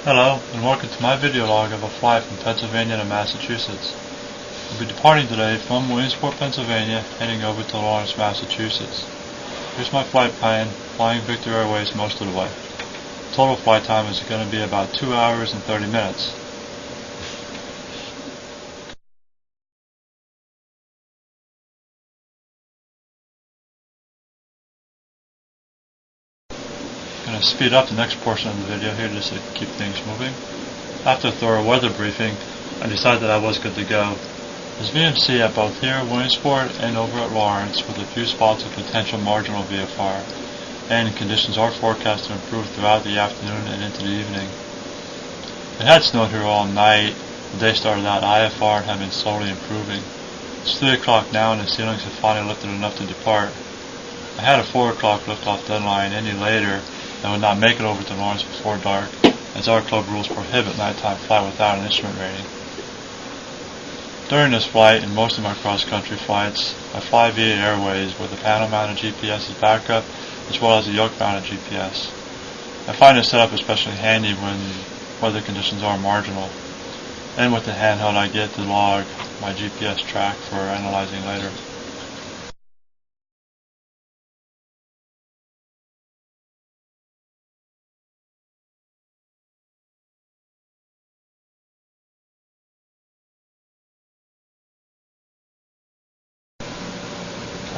Hello, and welcome to my video log of a flight from Pennsylvania to Massachusetts. We'll be departing today from Williamsport, Pennsylvania, heading over to Lawrence, Massachusetts. Here's my flight plan, flying Victor Airways most of the way. Total flight time is going to be about 2 hours and 30 minutes. I'm going to speed up the next portion of the video here just to keep things moving. After a thorough weather briefing, I decided that I was good to go. There's VMC at both here at Williamsport and over at Lawrence, with a few spots of potential marginal VFR, and conditions are forecast to improve throughout the afternoon and into the evening. It had snowed here all night. The day started out IFR and had been slowly improving. It's 3 o'clock now and the ceilings have finally lifted enough to depart. I had a 4 o'clock liftoff deadline. Any later, I would not make it over to Lawrence before dark, as our club rules prohibit nighttime flight without an instrument rating. During this flight and most of my cross-country flights, I fly via Airways with the panel-mounted GPS as backup, as well as the yoke-mounted GPS. I find this setup especially handy when weather conditions are marginal, and with the handheld I get to log my GPS track for analyzing later.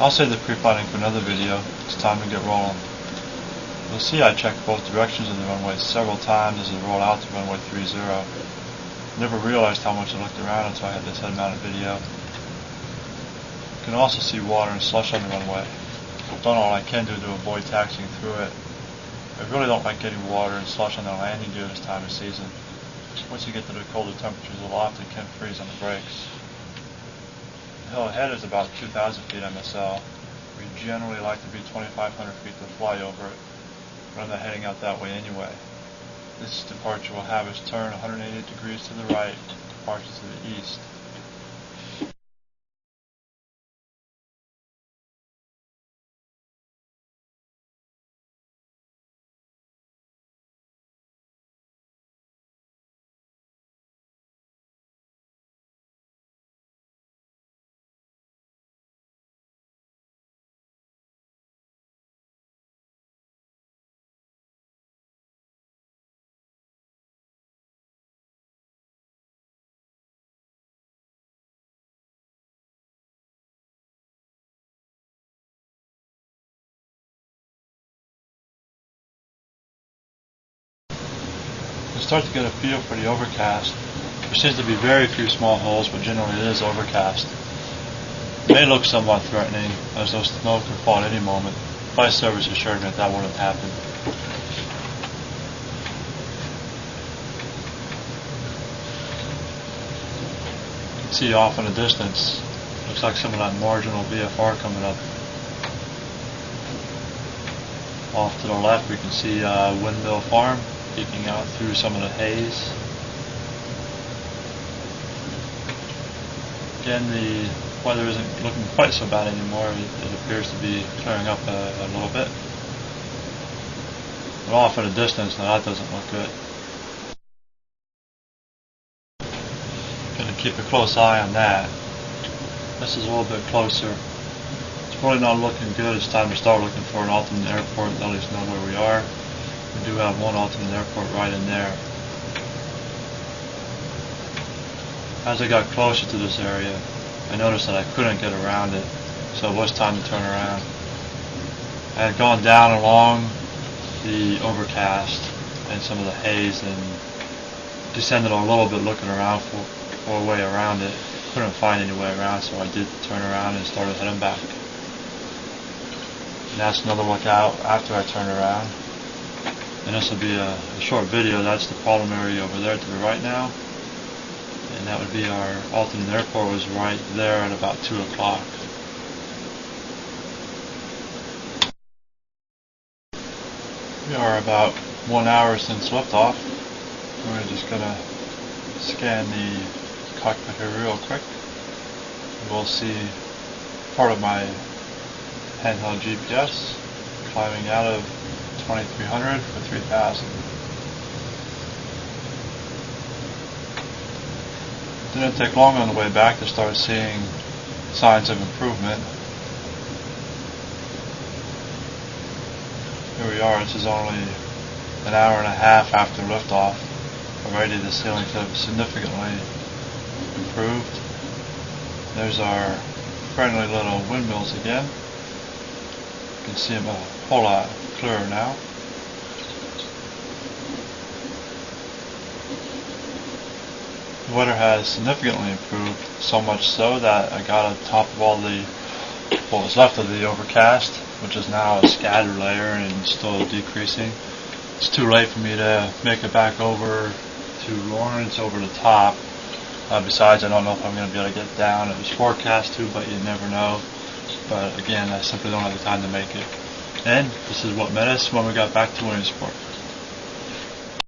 I'll save the pre-planning for another video. It's time to get rolling. You'll see I checked both directions of the runway several times as I rolled out to runway 30. I never realized how much I looked around until I had this head-mounted video. You can also see water and slush on the runway. I've done all I can do to avoid taxiing through it. I really don't like getting water and slush on the landing gear this time of season. Once you get to the colder temperatures aloft, it can freeze on the brakes. The hill ahead is about 2,000 feet MSL. We generally like to be 2,500 feet to fly over it, but I'm not heading out that way anyway. This departure will have us turn 180 degrees to the right, departure to the east. You start to get a feel for the overcast. There seems to be very few small holes, but generally it is overcast. It may look somewhat threatening, as though snow could fall at any moment. Flight service assured me that wouldn't happen. You can see off in the distance, looks like some of that marginal VFR coming up. Off to the left we can see Windmill Farm peeking out through some of the haze. Again, the weather isn't looking quite so bad anymore. It appears to be clearing up a little bit. But off in the distance, now that doesn't look good. Gonna keep a close eye on that. This is a little bit closer. It's really not looking good. It's time to start looking for an alternate airport and at least know where we are. We do have one alternate airport right in there. As I got closer to this area, I noticed that I couldn't get around it, so it was time to turn around. I had gone down along the overcast and some of the haze and descended a little bit looking around for a way around it. Couldn't find any way around, so I did turn around and started heading back. And that's another look out after I turned around. And this will be a short video. That's the problem area over there to the right now. And that would be our alternate airport, was right there at about 2 o'clock. We are about 1 hour since liftoff. We're just going to scan the cockpit here real quick. We'll see part of my handheld GPS climbing out of 2300 for 3000. Didn't take long on the way back to start seeing signs of improvement. Here we are, this is only an hour and a half after liftoff. Already the ceilings have significantly improved. There's our friendly little windmills again. You can see them a whole lot clearer now. The weather has significantly improved, so much so that I got on top of all the, what was left of the overcast, which is now a scatter layer and still decreasing. It's too late for me to make it back over to Lawrence over the top. Besides, I don't know if I'm going to be able to get down. It was forecast to, but you never know. But again, I simply don't have the time to make it. And this is what met us when we got back to Williamsport.